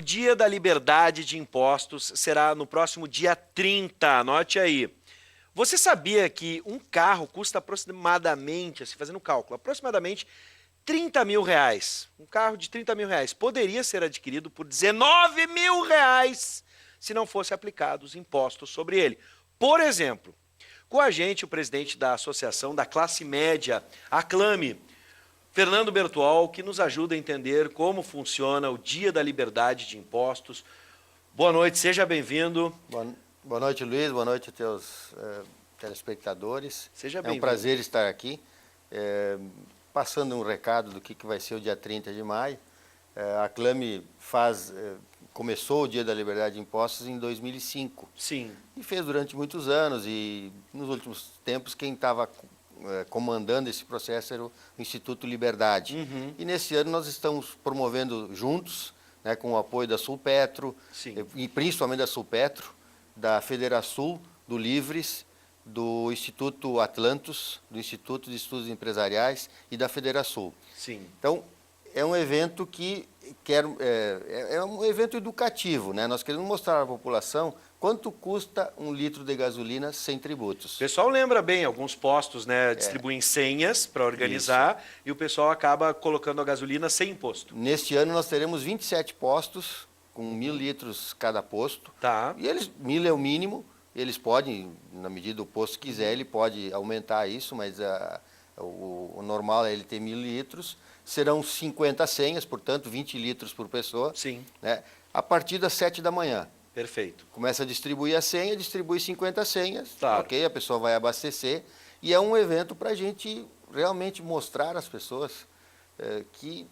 Dia da Liberdade de Impostos será no próximo dia 30, anote aí. Você sabia que um carro custa aproximadamente, assim, fazendo o cálculo, aproximadamente 30 mil reais? Um carro de 30 mil reais poderia ser adquirido por 19 mil reais se não fosse aplicados impostos sobre ele. Por exemplo, com a gente o presidente da Associação da Classe Média, Aclame, Fernando Bertual, que nos ajuda a entender como funciona o Dia da Liberdade de Impostos. Boa noite, seja bem-vindo. Boa noite, Luiz. Boa noite aos teus telespectadores. Seja É bem-vindo. um prazer estar aqui, passando um recado do que vai ser o dia 30 de maio. A Aclame começou o Dia da Liberdade de Impostos em 2005. Sim. E fez durante muitos anos, e nos últimos tempos quem estava comandando esse processo era o Instituto Liberdade. Uhum. E nesse ano nós estamos promovendo juntos, né, com o apoio da Sulpetro, e principalmente da Sulpetro, da Federação, do Livres, do Instituto Atlantos, do Instituto de Estudos Empresariais e da Federação. Sim. Então, é um evento que é um evento educativo, né? Nós queremos mostrar à população quanto custa um litro de gasolina sem tributos. O pessoal lembra bem, alguns postos, né, distribuem senhas para organizar. Isso. E o pessoal acaba colocando a gasolina sem imposto. Neste ano nós teremos 27 postos, com 1.000 litros cada posto. Tá. E 1.000 é o mínimo, eles podem, na medida do posto quiser, ele pode aumentar isso, mas o normal é ele ter 1.000 litros. Serão 50 senhas, portanto, 20 litros por pessoa. Sim. Né, a partir das 7 da manhã. Perfeito. Começa a distribuir a senha, distribui 50 senhas, claro. Ok? A pessoa vai abastecer. E é um evento para a gente realmente mostrar às pessoas que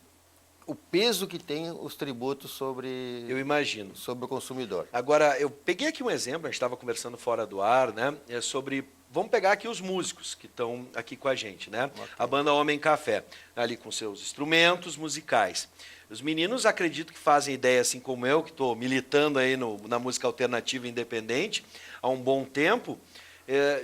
o peso que tem os tributos sobre, eu imagino, sobre o consumidor. Agora, eu peguei aqui um exemplo, a gente estava conversando fora do ar, né? Sobre... Vamos pegar aqui os músicos que estão aqui com a gente, né? Okay. A banda Homem Café, ali com seus instrumentos musicais. Os meninos acredito que fazem ideia, assim como eu, que estou militando aí na música alternativa independente há um bom tempo,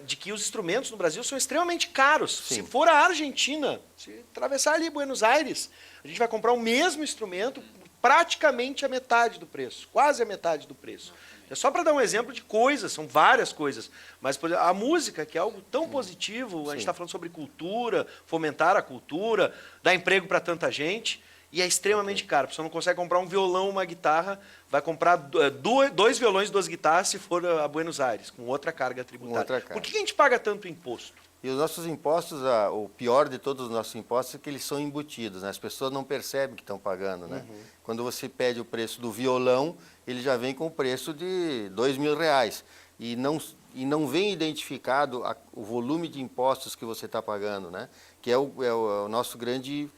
de que os instrumentos no Brasil são extremamente caros. Sim. Se for a Argentina, se atravessar ali Buenos Aires, a gente vai comprar o mesmo instrumento praticamente a metade do preço, quase a metade do preço. É só para dar um exemplo de coisas, são várias coisas. Mas por exemplo, a música, que é algo tão positivo, a gente está falando sobre cultura, fomentar a cultura, dar emprego para tanta gente, e é extremamente caro. A pessoa não consegue comprar um violão, uma guitarra, vai comprar 2 violões e 2 guitarras se for a Buenos Aires, com outra carga tributária. Por que a gente paga tanto imposto? E os nossos impostos, o pior de todos os nossos impostos é que eles são embutidos, né? As pessoas não percebem que estão pagando, né? Uhum. Quando você pede o preço do violão, ele já vem com o preço de R$2.000 e não vem identificado o volume de impostos que você está pagando, né? Que é o nosso grande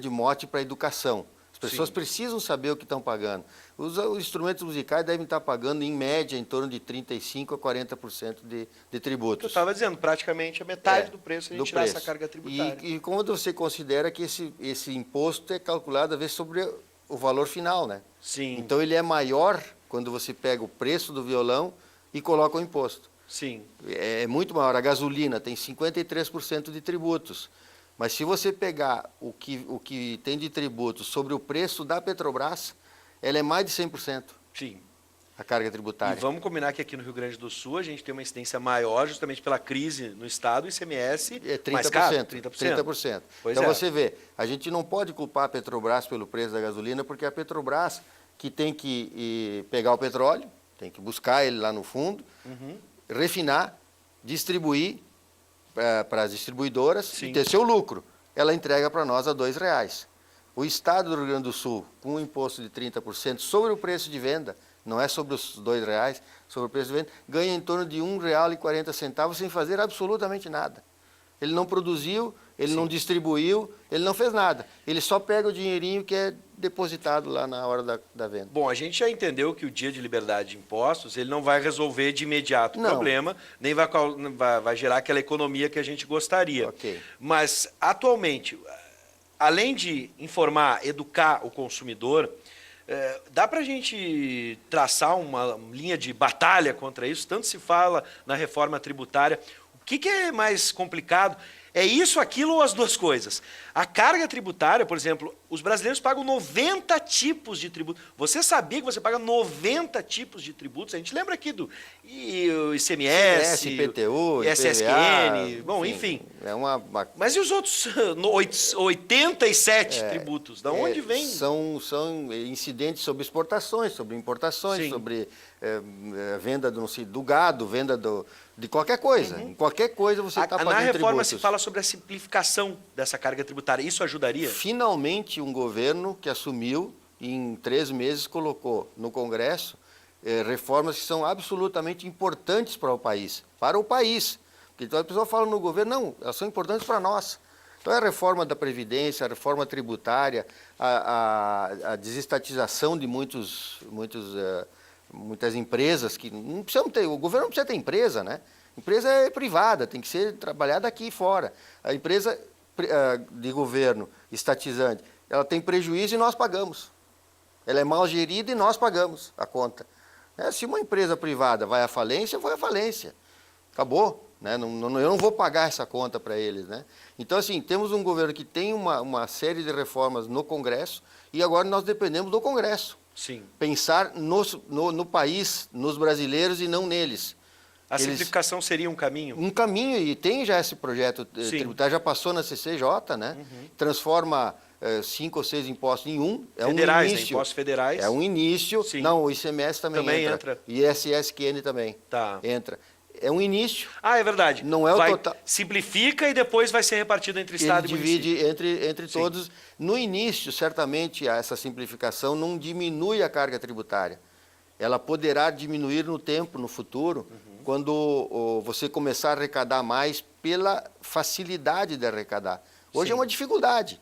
mote para a educação. As pessoas precisam saber o que estão pagando. Os instrumentos musicais devem estar pagando, em média, em torno de 35% a 40% de tributos. Eu estava dizendo, praticamente a metade do preço a gente tirar essa carga tributária. E quando você considera que esse imposto é calculado a ver sobre o valor final, né? Sim. Então ele é maior quando você pega o preço do violão e coloca o imposto. Sim. É muito maior. A gasolina tem 53% de tributos. Mas se você pegar o que tem de tributo sobre o preço da Petrobras, ela é mais de 100%. Sim. A carga tributária. E vamos combinar que aqui no Rio Grande do Sul a gente tem uma incidência maior justamente pela crise no Estado, o ICMS é 30%, mais caro, 30%. Então você vê, a gente não pode culpar a Petrobras pelo preço da gasolina, porque a Petrobras que tem que pegar o petróleo, tem que buscar ele lá no fundo, refinar, distribuir para as distribuidoras e ter seu lucro. Ela entrega para nós a R$2. O Estado do Rio Grande do Sul, com um imposto de 30% sobre o preço de venda, não é sobre os R$2, sobre o preço de venda, ganha em torno de R$1,40 sem fazer absolutamente nada. Ele não produziu, ele não distribuiu, ele não fez nada. Ele só pega o dinheirinho que é depositado lá na hora da venda. Bom, a gente já entendeu que o Dia de Liberdade de Impostos ele não vai resolver de imediato o problema, nem vai gerar aquela economia que a gente gostaria. Okay. Mas, atualmente, além de informar, educar o consumidor, dá para a gente traçar uma linha de batalha contra isso? Tanto se fala na reforma tributária. O que é mais complicado É isso, aquilo ou as duas coisas? A carga tributária, por exemplo, os brasileiros pagam 90 tipos de tributos. Você sabia que você paga 90 tipos de tributos? A gente lembra aqui do ICMS, IPTU, ISSQN, IPVA, bom, enfim. É Mas e os outros 87 tributos? Da onde vem? São incidentes sobre exportações, sobre importações, Sim. sobre venda do gado, venda de qualquer coisa. Em qualquer coisa você está pagando Na reforma tributos. se fala sobre a simplificação dessa carga tributária. Isso ajudaria? Finalmente, um governo que assumiu e em 3 meses colocou no Congresso reformas que são absolutamente importantes para o país. Para o país. Porque então, a pessoa fala no governo, não, elas são importantes para nós. Então, a reforma da Previdência, a reforma tributária, a desestatização de muitas empresas que não precisam ter, o governo não precisa ter empresa, né? Empresa é privada, tem que ser trabalhada aqui e fora. A empresa de governo estatizante, ela tem prejuízo e nós pagamos. Ela é mal gerida e nós pagamos a conta. Se uma empresa privada vai à falência, vai à falência. Acabou. Né? Eu não vou pagar essa conta para eles. Né? Então, assim, temos um governo que tem uma série de reformas no Congresso e agora nós dependemos do Congresso. Sim. Pensar no país, nos brasileiros e não neles. A simplificação seria um caminho? Um caminho, e tem já esse projeto tributário, já passou na CCJ, né? Transforma 5 ou 6 impostos em um. Federais, um início. Né? Impostos federais. É um início. Sim. Não, o ICMS também entra. E ISSQN também entra. É um início. É verdade. Não é o total. Simplifica e depois vai ser repartido entre Estado e município. Divide entre todos. No início, certamente, essa simplificação não diminui a carga tributária. Ela poderá diminuir no tempo, no futuro, quando você começar a arrecadar mais pela facilidade de arrecadar. Hoje é uma dificuldade.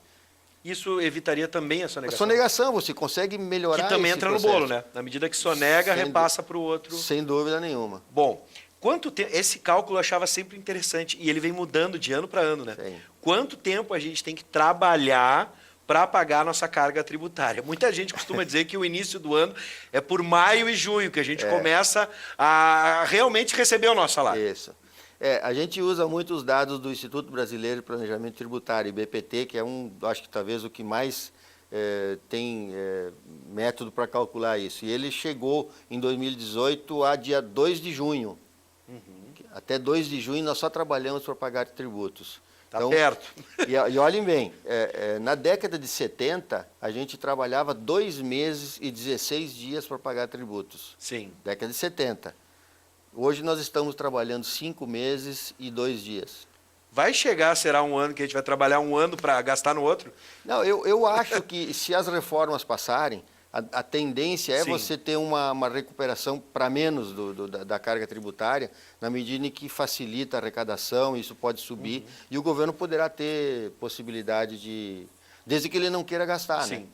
Isso evitaria também a sonegação? A sonegação, você consegue melhorar que também entra processo. No bolo, né? Na medida que sonega, repassa para o outro. Sem dúvida nenhuma. Bom, quanto tempo... Esse cálculo eu achava sempre interessante e ele vem mudando de ano para ano, né? Sim. Quanto tempo a gente tem que trabalhar para pagar a nossa carga tributária? Muita gente costuma dizer que o início do ano é por maio e junho, que a gente começa a realmente receber o nosso salário. Isso. A gente usa muito os dados do Instituto Brasileiro de Planejamento Tributário, IBPT, que é acho que talvez o que mais tem método para calcular isso. E ele chegou em 2018 a dia 2 de junho. Até 2 de junho nós só trabalhamos para pagar tributos. Está perto. E olhem bem, na década de 70, a gente trabalhava 2 meses e 16 dias para pagar tributos. Sim. Década de 70. Hoje nós estamos trabalhando 5 meses e 2 dias. Vai chegar, será um ano que a gente vai trabalhar um ano para gastar no outro? Não, eu acho que se as reformas passarem, a tendência é você ter uma recuperação para menos da carga tributária, na medida em que facilita a arrecadação, isso pode subir, e o governo poderá ter possibilidade de... Desde que ele não queira gastar, Sim. né?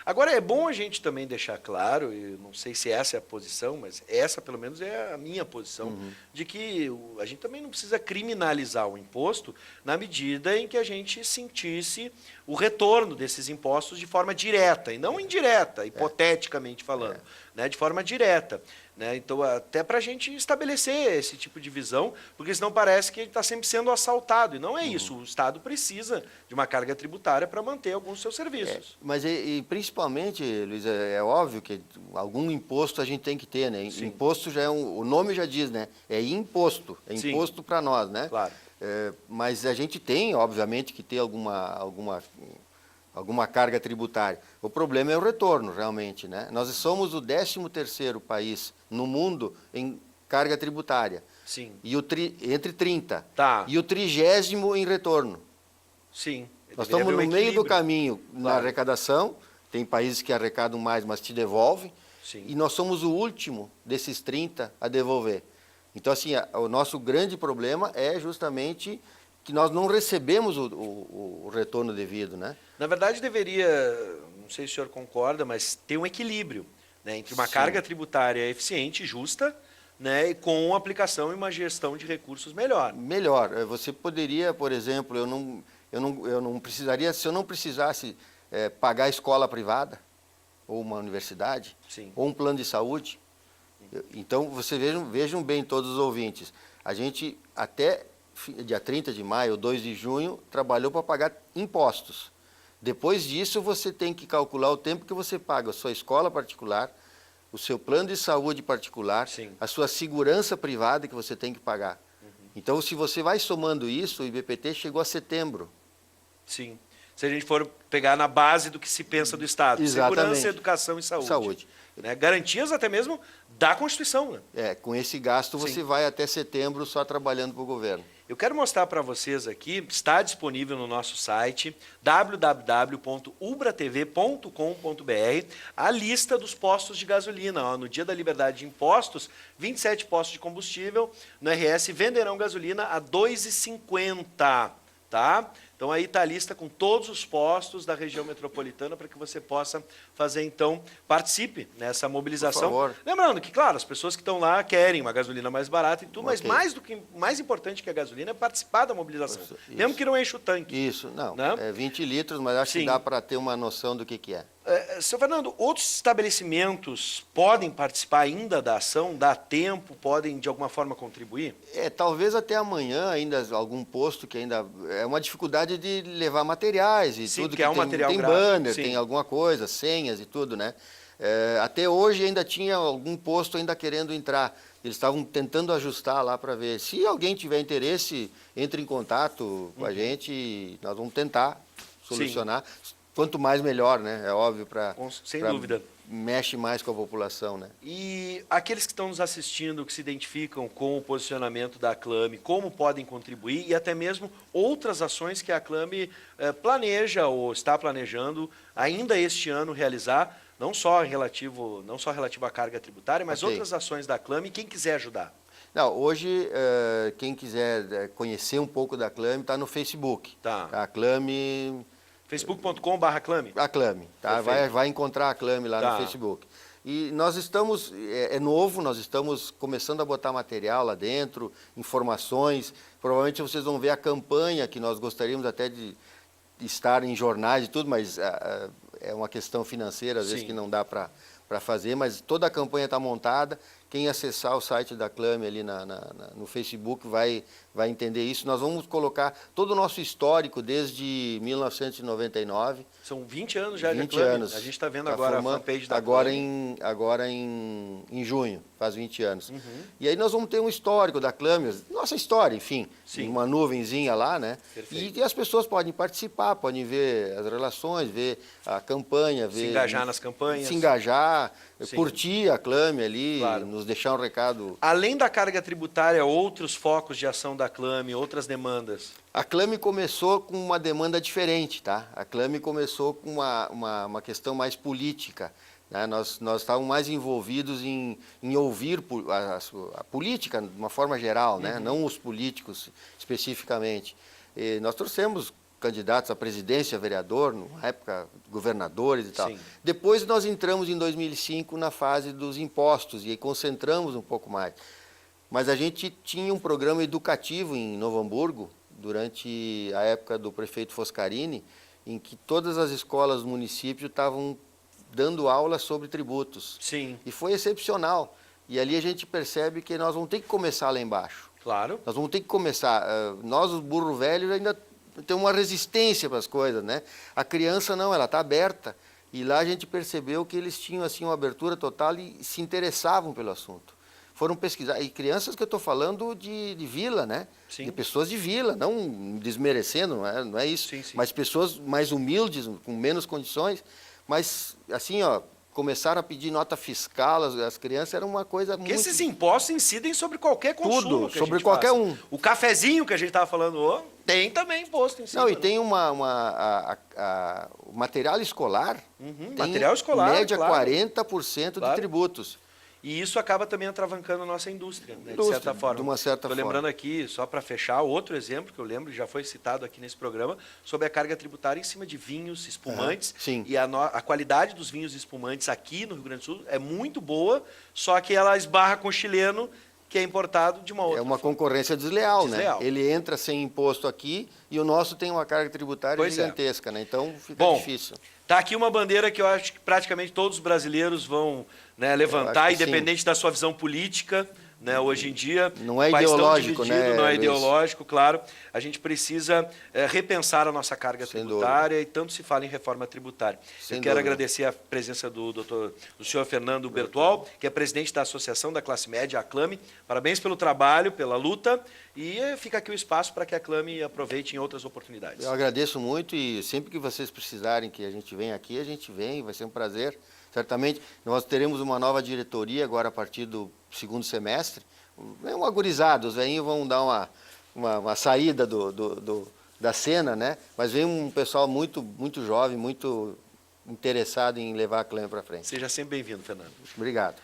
Agora, é bom a gente também deixar claro, e não sei se essa é a posição, mas essa pelo menos é a minha posição, de que a gente também não precisa criminalizar o imposto na medida em que a gente sentisse o retorno desses impostos de forma direta, e não indireta, hipoteticamente falando, né, de forma direta. Né? Então, até para a gente estabelecer esse tipo de visão, porque senão parece que ele está sempre sendo assaltado. E não é isso. O Estado precisa de uma carga tributária para manter alguns dos seus serviços. Mas principalmente, Luiz, é óbvio que algum imposto a gente tem que ter, né? Sim. Imposto já o nome já diz, né? É imposto imposto para nós, né? Claro. Mas a gente tem, obviamente, que ter alguma carga tributária. O problema é o retorno, realmente, né? Nós somos o 13º país no mundo em carga tributária. Sim. E entre 30. Tá. E o 30º em retorno. Sim. Nós estamos no meio do caminho na Claro. arrecadação. Tem países que arrecadam mais, mas te devolvem. Sim. E nós somos o último desses 30 a devolver. Então, assim, o nosso grande problema é justamente que nós não recebemos o retorno devido, né? Na verdade, deveria, não sei se o senhor concorda, mas ter um equilíbrio, né, entre uma carga tributária eficiente e justa, né, e com aplicação e uma gestão de recursos melhor. Melhor. Você poderia, por exemplo, eu não precisaria, se eu não precisasse pagar a escola privada, ou uma universidade, ou um plano de saúde. Então, vejam bem todos os ouvintes, a gente até dia 30 de maio ou 2 de junho, trabalhou para pagar impostos. Depois disso, você tem que calcular o tempo que você paga a sua escola particular, o seu plano de saúde particular, Sim. a sua segurança privada que você tem que pagar. Então, se você vai somando isso, o IBPT chegou a setembro. Sim. Se a gente for pegar na base do que se pensa do Estado. Exatamente. Segurança, educação e saúde. Né? Garantias até mesmo da Constituição. Né? Com esse gasto você vai até setembro só trabalhando para o governo. Eu quero mostrar para vocês aqui, está disponível no nosso site, www.ubratv.com.br, a lista dos postos de gasolina. Ó, no dia da liberdade de impostos, 27 postos de combustível no RS venderão gasolina a R$ 2,50, tá? Então aí está a lista com todos os postos da região metropolitana para que você possa fazer, então, participe nessa mobilização. Por favor. Lembrando que, claro, as pessoas que estão lá querem uma gasolina mais barata e tudo, mas mais importante que a gasolina é participar da mobilização. Isso. Mesmo que não enche o tanque. Isso, não. Né? É 20 litros, mas acho que dá para ter uma noção do que é. Seu Fernando, outros estabelecimentos podem participar ainda da ação? Dá tempo? Podem, de alguma forma, contribuir? Talvez até amanhã ainda algum posto que ainda... É uma dificuldade de levar materiais e tudo. Que é um material tem gráfico, banner, tem alguma coisa, senhas e tudo, né? Até hoje ainda tinha algum posto ainda querendo entrar. Eles estavam tentando ajustar lá para ver. Se alguém tiver interesse, entre em contato com a gente e nós vamos tentar solucionar. Sim. Quanto mais melhor, né? É óbvio, sem dúvida. Mexe mais com a população, né? E aqueles que estão nos assistindo, que se identificam com o posicionamento da Aclame, como podem contribuir e até mesmo outras ações que a Aclame planeja ou está planejando ainda este ano realizar, não só relativo à carga tributária, mas outras ações da Aclame, quem quiser ajudar. Não, hoje, quem quiser conhecer um pouco da Aclame, está no Facebook. Tá. A Aclame... facebook.com/Aclame. Aclame, tá? Vai encontrar a Aclame lá no Facebook. E nós estamos, é novo, nós estamos começando a botar material lá dentro, informações. Provavelmente vocês vão ver a campanha que nós gostaríamos até de estar em jornais e tudo, mas é uma questão financeira, às vezes, que não dá para fazer, mas toda a campanha está montada. Quem acessar o site da Aclame ali no Facebook vai entender isso. Nós vamos colocar todo o nosso histórico desde 1999. São 20 anos já 20 de Aclame. anos. A gente está vendo agora a fanpage da Aclame. Agora em junho, faz 20 anos. E aí nós vamos ter um histórico da Aclame, nossa história, enfim, uma nuvenzinha lá, né? E as pessoas podem participar, podem ver as relações, ver a campanha, se engajar nas campanhas. Se engajar, curtir a Aclame ali, nos deixar um recado. Além da carga tributária, outros focos de ação da Aclame, outras demandas? A Aclame começou com uma demanda diferente, tá? A Aclame começou com uma questão mais política, né? Nós estávamos mais envolvidos em ouvir a política de uma forma geral, né? Não os políticos especificamente. E nós trouxemos candidatos à presidência, vereador, na época governadores e tal. Depois nós entramos em 2005 na fase dos impostos e aí concentramos um pouco mais. Mas a gente tinha um programa educativo em Novo Hamburgo, durante a época do prefeito Foscarini, em que todas as escolas do município estavam dando aula sobre tributos. Sim. E foi excepcional. E ali a gente percebe que nós vamos ter que começar lá embaixo. Claro. Nós vamos ter que começar. Nós, os burro velhos, ainda temos uma resistência para as coisas, né? A criança não, ela está aberta. E lá a gente percebeu que eles tinham assim uma abertura total e se interessavam pelo assunto. Foram pesquisar, e crianças que eu estou falando de vila, né? Sim. De pessoas de vila, não desmerecendo, não é isso. Sim. Mas pessoas mais humildes, com menos condições, mas assim, ó, começaram a pedir nota fiscal, as crianças, era uma coisa muito... Porque esses impostos incidem sobre qualquer consumo. Tudo, sobre qualquer um. O cafezinho que a gente estava falando, tem também imposto em cima. Não, e tem o material escolar, tem material escolar, média 40% de tributos. E isso acaba também atravancando a nossa indústria, né, de certa forma. De uma certa forma. Estou lembrando aqui, só para fechar, outro exemplo que eu lembro, já foi citado aqui nesse programa, sobre a carga tributária em cima de vinhos espumantes. Sim. E a qualidade dos vinhos espumantes aqui no Rio Grande do Sul é muito boa, só que ela esbarra com o chileno, que é importado de uma outra forma. É uma concorrência desleal, né? Ele entra sem imposto aqui e o nosso tem uma carga tributária gigantesca, né? Então fica difícil. Está aqui uma bandeira que eu acho que praticamente todos os brasileiros vão, né, levantar, independente da sua visão política, né? Hoje em dia, não é o país tão ideológico, dividido, né, não é Luiz? ideológico, claro. A gente precisa repensar a nossa carga Sem tributária e tanto se fala em reforma tributária. Sem Eu quero dúvida. agradecer a presença do senhor Fernando Bertual, que é presidente da Associação da Classe Média, a Clame. Parabéns pelo trabalho, pela luta, e fica aqui o espaço para que a Clame aproveite em outras oportunidades. Eu agradeço muito e sempre que vocês precisarem que a gente venha aqui, a gente vem, vai ser um prazer. Certamente nós teremos uma nova diretoria agora a partir do segundo semestre. É um agorizado, os velhinhos vão dar uma saída da cena, né? Mas vem um pessoal muito jovem, muito interessado em levar a Clame para frente. Seja sempre bem-vindo, Fernando. Obrigado.